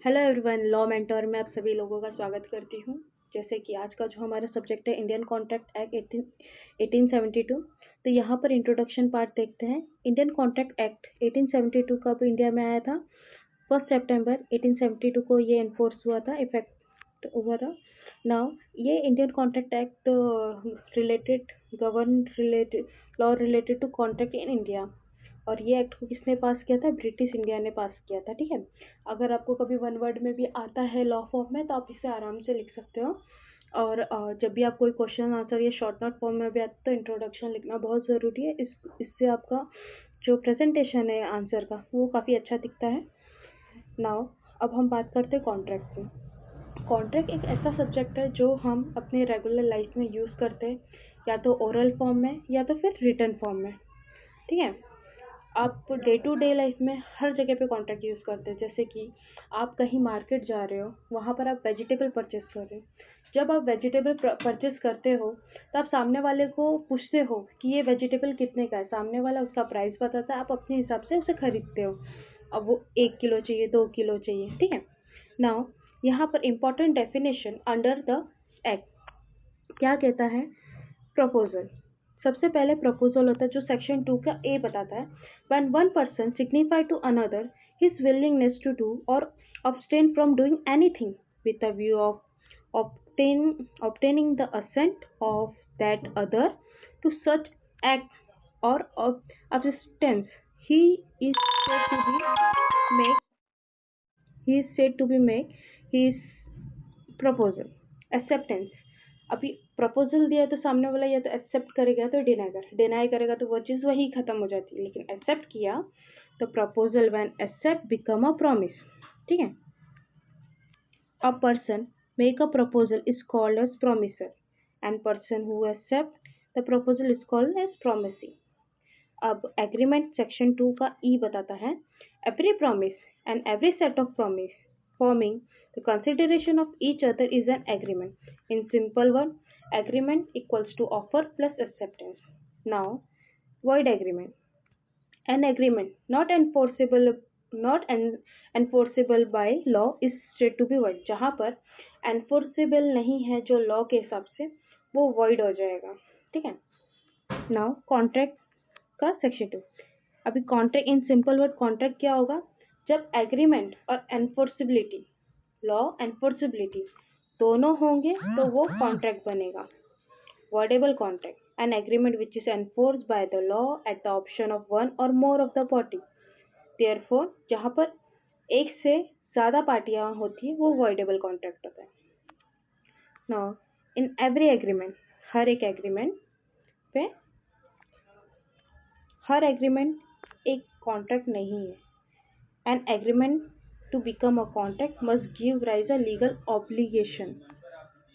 Hello everyone, law mentor में आप सभी लोगों का स्वागत करती हूँ। जैसे कि आज का जो हमारा सब्जेक्ट है इंडियन कॉन्ट्रैक्ट एक्ट 1872। तो यहाँ पर इंट्रोडक्शन पार्ट देखते हैं। इंडियन कॉन्ट्रैक्ट एक्ट 1872 कब इंडिया में आया था? 1 सितंबर 1872 को ये इन्फोर्स हुआ था, इफेक्ट हुआ था। नाउ ये Indian contract act related govern related law related to contract in India. और ये एक्ट को किसने पास किया था? ब्रिटिश इंडिया ने पास किया था। ठीक है। अगर आपको कभी वन वर्ड में भी आता है लॉ फॉर्म में तो आप इसे आराम से लिख सकते हो। और जब भी आप कोई क्वेश्चन आंसर या शॉर्ट नोट फॉर्म में भी आता है तो इंट्रोडक्शन लिखना बहुत ज़रूरी है। इससे आपका जो प्रेजेंटेशन है आंसर का वो काफ़ी अच्छा दिखता है। नाउ अब हम बात करते हैं कॉन्ट्रैक्ट की। कॉन्ट्रैक्ट एक ऐसा सब्जेक्ट है जो हम अपने रेगुलर लाइफ में यूज़ करते हैं, या तो ओरल फॉर्म में या तो फिर रिटन फॉर्म में। ठीक है। आप डे टू डे लाइफ में हर जगह पे कॉन्ट्रैक्ट यूज़ करते हैं। जैसे कि आप कहीं मार्केट जा रहे हो, वहाँ पर आप वेजिटेबल परचेस कर रहे हो। जब आप वेजिटेबल परचेस करते हो तो आप सामने वाले को पूछते हो कि ये वेजिटेबल कितने का है। सामने वाला उसका प्राइस बताता है, आप अपने हिसाब से उसे खरीदते हो। अब वो 1 किलो चाहिए, 2 किलो चाहिए। ठीक है। नाउ यहाँ पर important definition under the act क्या कहता है? प्रपोजल। सबसे पहले प्रपोजल होता है जो सेक्शन 2 का ए बताता है। When one person signify to another his willingness to do और abstain from doing anything with a view of obtaining the assent of that other to such act or abstinence, he is said to be make he is said to be make his proposal. Acceptance. अभी proposal दिया तो सामने वाला या तो accept करेगा तो deny करेगा तो वो चीज़ वही खत्म हो जाती है। लेकिन एक्सेप्ट किया तो proposal when accept become a promise. ठीक है। A person make a proposal is called as promisor and person who accept the proposal is called as promisee. अब एग्रीमेंट सेक्शन 2 का ई बताता है। Every promise and every set of promise forming the consideration of each other is an agreement. In simple word, agreement equals to offer plus acceptance. Now, void agreement. An agreement not enforceable by law is said to be void. जहाँ पर enforceable नहीं है जो law के हिसाब से, वो void हो जाएगा। ठीक है। Now, contract का सेक्शन 2। अभी contract in simple void contract क्या होगा? जब एग्रीमेंट और एनफोर्सिबिलिटी, लॉ एनफोर्सिबिलिटी दोनों होंगे तो वो कॉन्ट्रैक्ट बनेगा। Voidable contract an agreement which is enforced by the law at the option of one और more of the party. Therefore जहाँ पर एक से ज़्यादा पार्टियाँ होती है वो वर्डेबल कॉन्ट्रैक्ट होता है। नाउ इन एवरी एग्रीमेंट, हर एक एग्रीमेंट पे, हर एग्रीमेंट एक कॉन्ट्रैक्ट नहीं है। An agreement to become a contract must give rise a legal obligation,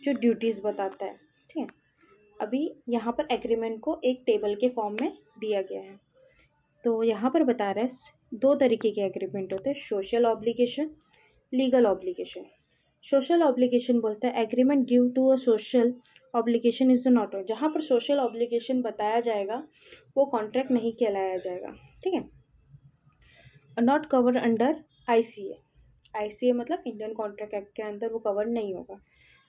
जो ड्यूटीज बताता है। ठीक है। अभी यहाँ पर एग्रीमेंट को एक टेबल के फॉर्म में दिया गया है। तो यहाँ पर बता रहा है दो तरीके के एग्रीमेंट होते हैं, social obligation, legal obligation. Social obligation बोलता है agreement give to a social obligation is not, जहाँ पर सोशल ऑब्लिगेशन बताया जाएगा वो कॉन्ट्रैक्ट नहीं कहलाया जाएगा। ठीक है। Not cover under ICA. ICA मतलब इंडियन कॉन्ट्रैक्ट एक्ट के अंदर वो कवर नहीं होगा।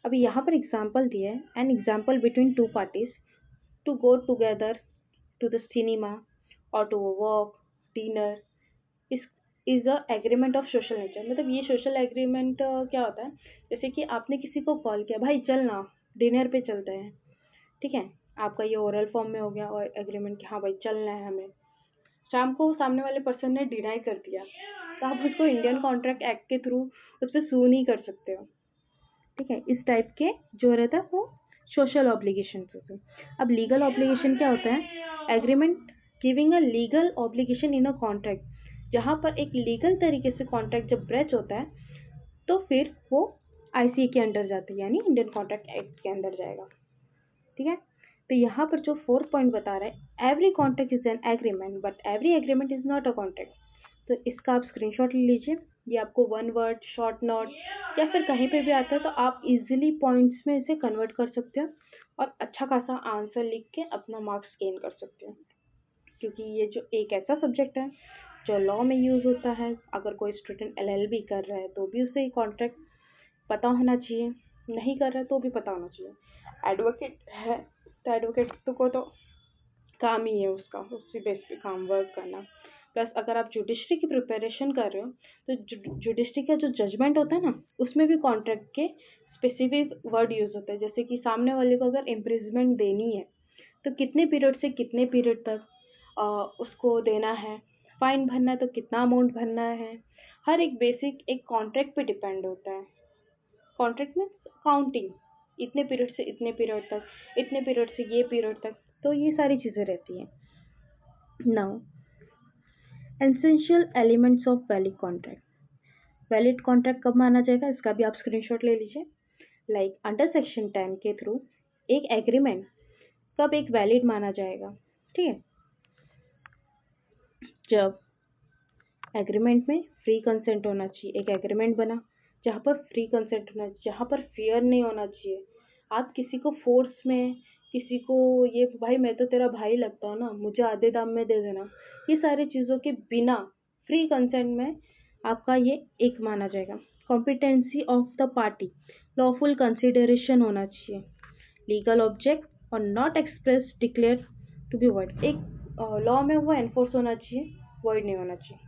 अभी यहाँ पर एग्जाम्पल दिया है। An example between two parties to go together to the cinema और to walk dinner is a agreement of social nature. मतलब ये सोशल एग्रीमेंट क्या होता है? जैसे कि आपने किसी को कॉल किया, भाई चल ना डिनर पे चलते हैं। ठीक है। आपका ये ओरल फॉर्म में हो गया और एग्रीमेंट कि हाँ भाई चलना है हमें। शाम को सामने वाले पर्सन ने डिनाई कर दिया तो आप उसको इंडियन कॉन्ट्रैक्ट एक्ट के थ्रू उस पर सू नहीं कर सकते हो। ठीक है। इस टाइप के जो रहता है वो सोशल ऑब्लिगेशन होते हैं। अब लीगल ऑब्लिगेशन क्या होता है? Agreement giving a legal obligation in a contract, जहाँ पर एक लीगल तरीके से कॉन्ट्रैक्ट जब ब्रेच होता है तो फिर वो आईसीए के अंडर जाता है, यानी इंडियन कॉन्ट्रैक्ट एक्ट के अंदर जाएगा। ठीक है। तो यहाँ पर जो 4th पॉइंट बता रहा है, every contract is an agreement but every agreement is not a contract. तो इसका आप स्क्रीनशॉट ले लीजिए। ये आपको वन वर्ड, शॉर्ट नोट या फिर कहीं पे भी आता है तो आप इजीली पॉइंट्स में इसे कन्वर्ट कर सकते हो और अच्छा खासा आंसर लिख के अपना मार्क्स गेन कर सकते हो। क्योंकि ये जो एक ऐसा सब्जेक्ट है जो लॉ में यूज़ होता है। अगर कोई स्टूडेंट एलएलबी कर रहा है तो भी उसे कॉन्ट्रैक्ट पता होना चाहिए, नहीं कर रहा है तो भी पता होना चाहिए। एडवोकेट है तो एडवोकेट को तो काम ही है उसका, उसी बेस पे काम वर्क करना। प्लस अगर आप जुडिशरी की प्रिपरेशन कर रहे हो तो जुडिशरी का जो जजमेंट होता है ना, उसमें भी कॉन्ट्रैक्ट के स्पेसिफिक वर्ड यूज़ होते हैं। जैसे कि सामने वाले को अगर इम्प्रिजमेंट देनी है तो कितने पीरियड से कितने पीरियड तक उसको देना है, फाइन भरना है तो कितना अमाउंट भरना है। हर एक बेसिक एक कॉन्ट्रैक्ट पे डिपेंड होता है। कॉन्ट्रैक्ट में काउंटिंग, इतने पीरियड से इतने पीरियड तक, इतने पीरियड से ये पीरियड तक, तो ये सारी चीज़ें रहती हैं। Now essential elements of valid contract. Valid contract कब माना जाएगा, इसका भी आप स्क्रीनशॉट ले लीजिए। लाइक अंडर सेक्शन 10 के थ्रू एक एग्रीमेंट कब एक वैलिड माना जाएगा, ठीक है, जब एग्रीमेंट में फ्री कंसेंट होना चाहिए। एक एग्रीमेंट बना जहाँ पर फ्री कंसेंट होना चाहिए, जहाँ पर फियर नहीं होना चाहिए। आप किसी को फोर्स में, किसी को ये भाई मैं तो तेरा भाई लगता हूँ ना, मुझे आधे दाम में दे देना, ये सारी चीज़ों के बिना फ्री कंसेंट में आपका ये एक माना जाएगा। Competency of the party, lawful consideration होना चाहिए। लीगल ऑब्जेक्ट और not express declare to be void, एक लॉ में वो एनफोर्स होना चाहिए, वर्ड नहीं होना चाहिए।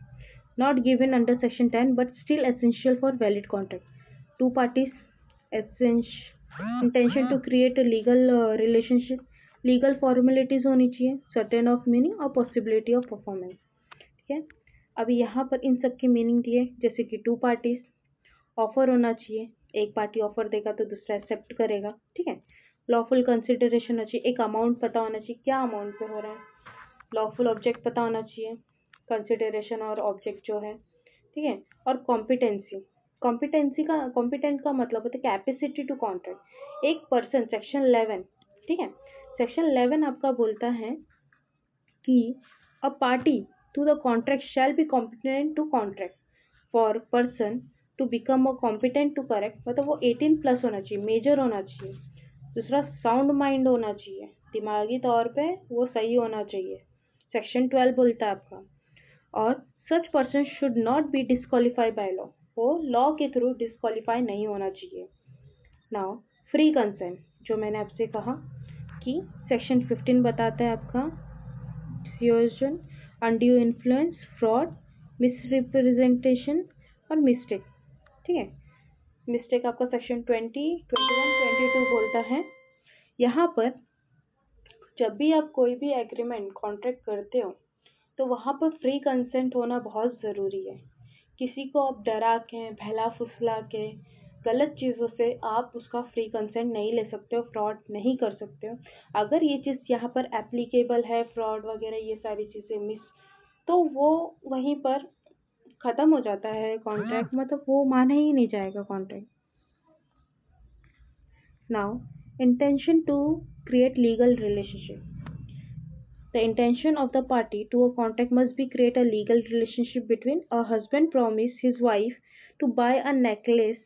Not given under section 10 but still essential for valid contract. Two parties intention to create a legal relationship, legal formalities होनी चाहिए, certain of meaning और possibility of performance, ठीक है। अभी यहाँ पर इन सब की मीनिंग दिए, जैसे कि टू पार्टीज, ऑफर होना चाहिए, एक पार्टी ऑफर देगा तो दूसरा एक्सेप्ट करेगा, ठीक है। लॉफुल कंसिडरेशन होना चाहिए, एक अमाउंट पता होना चाहिए क्या अमाउंट पे हो रहा है। लॉफुल ऑब्जेक्ट पता होना चाहिए, कंसिडरेशन और ऑब्जेक्ट जो है, ठीक है। और कॉम्पिटेंसी, कॉम्पिटेंट का मतलब होता है कैपेसिटी टू कॉन्ट्रैक्ट। एक पर्सन सेक्शन 11, ठीक है, सेक्शन 11 आपका बोलता है कि a party to the contract shall be competent to contract for person to become a competent to correct, मतलब वो 18+ होना चाहिए, मेजर होना चाहिए। दूसरा साउंड माइंड होना चाहिए, दिमागी तौर पे वो सही होना चाहिए, सेक्शन 12 बोलता है आपका। और such person should not be disqualify by law, वो लॉ के थ्रू डिस्क्वालीफाई नहीं होना चाहिए। नाउ फ्री कंसेंट, जो मैंने आपसे कहा कि सेक्शन 15 बताता है आपका डिस्यूजन, अनड्यू इन्फ्लुएंस, फ्रॉड, मिसरिप्रेजेंटेशन और मिस्टेक, ठीक है। मिस्टेक आपका सेक्शन 20, 21, 22 बोलता है। यहाँ पर जब भी आप कोई भी एग्रीमेंट कॉन्ट्रैक्ट करते हो तो वहाँ पर फ्री कंसेंट होना बहुत ज़रूरी है। किसी को आप डरा के, बहला फुसला के, गलत चीज़ों से आप उसका फ्री कंसेंट नहीं ले सकते हो, फ्रॉड नहीं कर सकते हो। अगर ये चीज़ यहाँ पर एप्लीकेबल है, फ्रॉड वगैरह ये सारी चीज़ें मिस, तो वो वहीं पर ख़त्म हो जाता है कॉन्ट्रैक्ट, मतलब वो माना ही नहीं जाएगा contract. Now intention to create legal relationship. The intention of the party to a contract must be create a legal relationship between a husband promise his wife to buy a necklace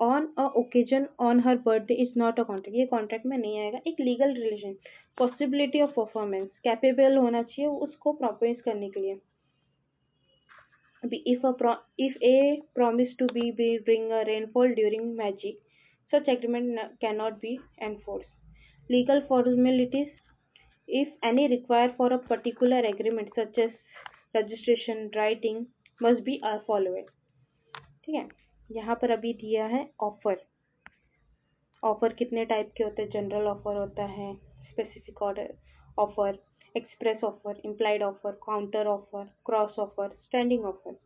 on a occasion on her birthday is not a contract, ये contract में नहीं आएगा। एक legal relation, possibility of performance, capable होना चाहिए उसको promise करने के लिए। अभी if a promise to be bring a rainfall during magic, such agreement cannot be enforced. Legal formalities, if any required for a particular agreement such as registration, writing must be followed, ठीक है। यहाँ पर अभी दिया है offer. Offer कितने type के होते हैं, जनरल ऑफर होता है, specific offer, express offer, implied offer, counter offer, cross offer, standing offer.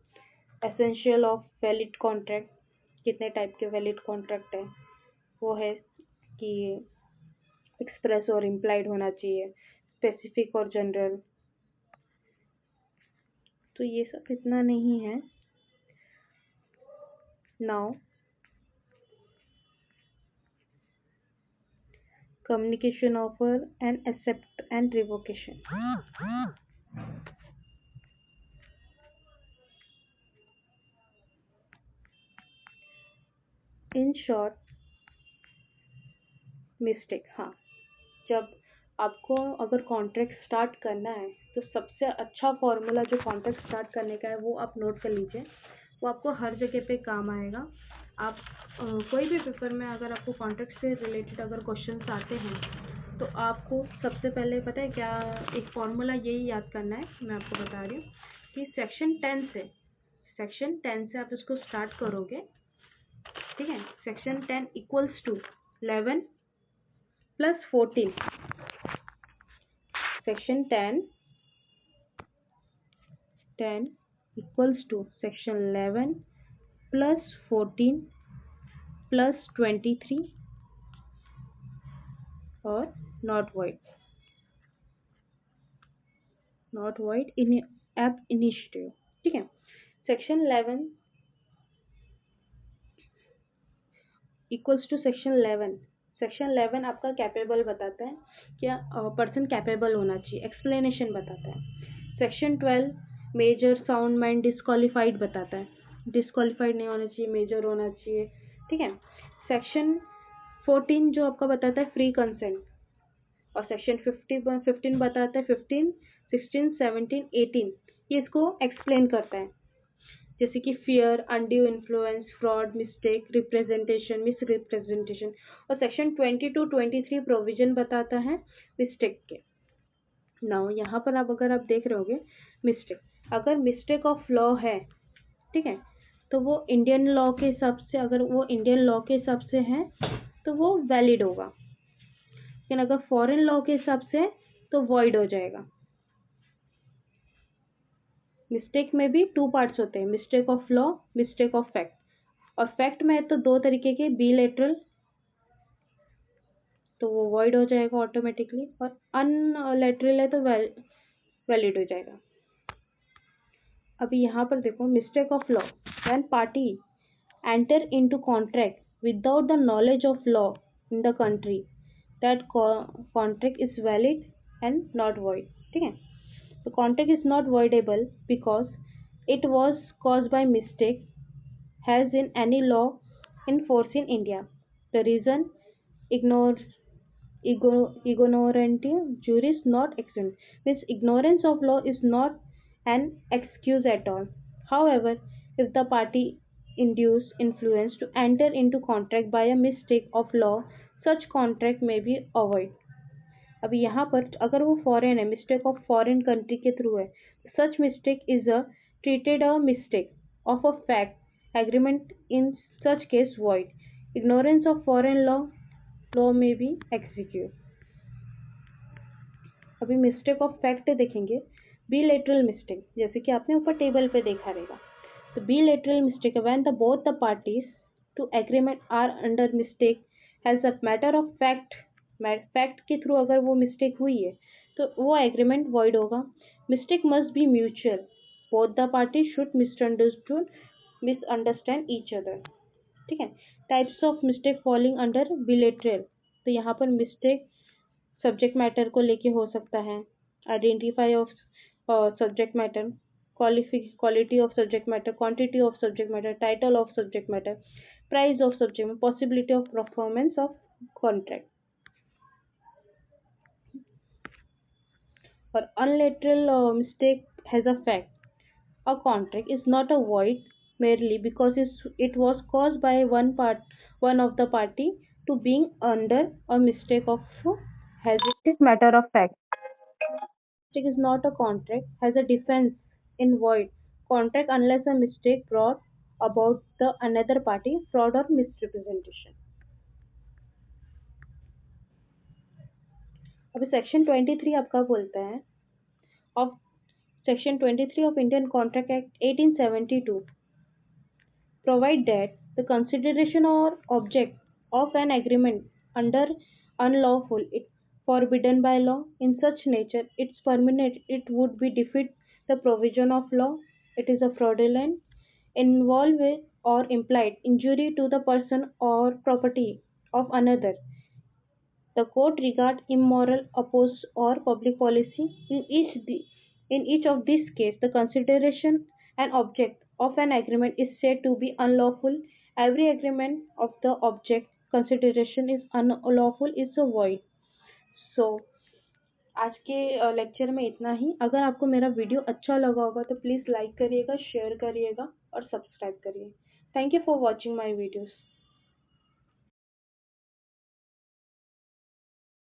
Essential of valid contract, कितने टाइप के वैलिड कॉन्ट्रैक्ट है, वो है कि एक्सप्रेस और इम्प्लाइड होना चाहिए, स्पेसिफिक और जनरल। तो ये सब इतना नहीं है। Now communication offer and accept and revocation. In short, mistake, हाँ, जब आपको अगर कॉन्ट्रैक्ट स्टार्ट करना है तो सबसे अच्छा फॉर्मूला जो कॉन्ट्रैक्ट स्टार्ट करने का है वो आप नोट कर लीजिए, वो आपको हर जगह पे काम आएगा। आप कोई भी पेपर में अगर आपको कॉन्ट्रैक्ट से रिलेटेड अगर क्वेश्चंस आते हैं तो आपको सबसे पहले पता है क्या, एक फॉर्मूला यही याद करना है, मैं आपको बता रही हूँ कि सेक्शन 10 से आप इसको स्टार्ट करोगे, ठीक है। Section 10 equals to 11 plus 14। Section 10 equals to section 11 plus 14 plus 23 और not void in ab initio, ठीक है। सेक्शन 11 इक्वल्स टू सेक्शन 11 आपका कैपेबल बताता है, क्या पर्सन कैपेबल होना चाहिए, एक्सप्लेनेशन बताता है। Section 12 major sound mind disqualified बताता है, डिस्क्वालिफाइड नहीं होना चाहिए, मेजर होना चाहिए, ठीक है। सेक्शन 14 जो आपका बताता है फ्री कंसेंट, और सेक्शन 15 बताता है 15, 16, 17, 18, ये इसको एक्सप्लेन करता है, जैसे कि fear, undue influence, fraud, mistake, representation, miss representation. और सेक्शन 22-23 प्रोविजन बताता है मिस्टेक के। नाउ यहाँ पर आप अगर आप देख रहे होगे मिस्टेक, अगर मिस्टेक ऑफ लॉ है, ठीक है, तो वो इंडियन लॉ के हिसाब से, अगर वो इंडियन लॉ के हिसाब से है तो वो वैलिड होगा, लेकिन अगर फॉरेन लॉ के हिसाब से है तो वॉइड हो जाएगा। मिस्टेक में भी 2 पार्ट्स होते हैं, mistake of law, mistake of fact. और फैक्ट में है तो 2 तरीके के, बिलेटरल, तो वो वॉइड हो जाएगा ऑटोमेटिकली, और अनलेटरल है तो वैलिड हो जाएगा। अभी यहाँ पर देखो, mistake of law, when party enter into contract without the knowledge of law in the country, that contract is valid and not void, ठीक है। The contract is not voidable because it was caused by mistake, has in any law in force in India. The reason ignores ignorant juris not exempt. This ignorance of law is not an excuse at all. However, if the party induce influence to enter into contract by a mistake of law, such contract may be avoided. अभी यहाँ पर अगर वो foreign है, mistake of foreign country के through है, such mistake is a treated a mistake of a fact agreement, in such case void. Ignorance of foreign law में भी एग्जीक्यूट। अभी मिस्टेक ऑफ फैक्ट देखेंगे, बिलेटरल मिस्टेक, जैसे कि आपने ऊपर टेबल पे देखा रहेगा, तो bilateral mistake when the both the parties to agreement are under mistake has a matter of fact के थ्रू अगर वो मिस्टेक हुई है तो वो एग्रीमेंट वॉइड होगा। Mistake must be mutual, both the party should misunderstand each other, ठीक है। Types of mistake falling under bilateral, तो यहाँ पर मिस्टेक सब्जेक्ट मैटर को लेके हो सकता है, identify of subject matter, quality of subject matter, quantity of subject matter, title of subject matter, price of subject, possibility of performance of contract. और unlateral mistake has a fact. A contract is not a void merely because it was caused by one of the party to being under a mistake of has it matter of fact. Mistake is not a contract has a defense in void contract unless a mistake brought about the another party fraud or misrepresentation. अभी section 23 आपका बोलता है of Section 23 of Indian Contract Act 1872 provide that the consideration or object of an agreement under unlawful, it forbidden by law, in such nature it's permanent, it would be defeat the provision of law, it is a fraudulent, involve or implied injury to the person or property of another. The court regard immoral, oppose, or public policy. In each of these cases, the consideration and object of an agreement is said to be unlawful. Every agreement of the object consideration is unlawful is a void. So, आज के lecture में इतना ही। अगर आपको मेरा video अच्छा लगा होगा तो प्लीज़ लाइक करिएगा, शेयर करिएगा और सब्सक्राइब करिए। Thank you for watching my videos.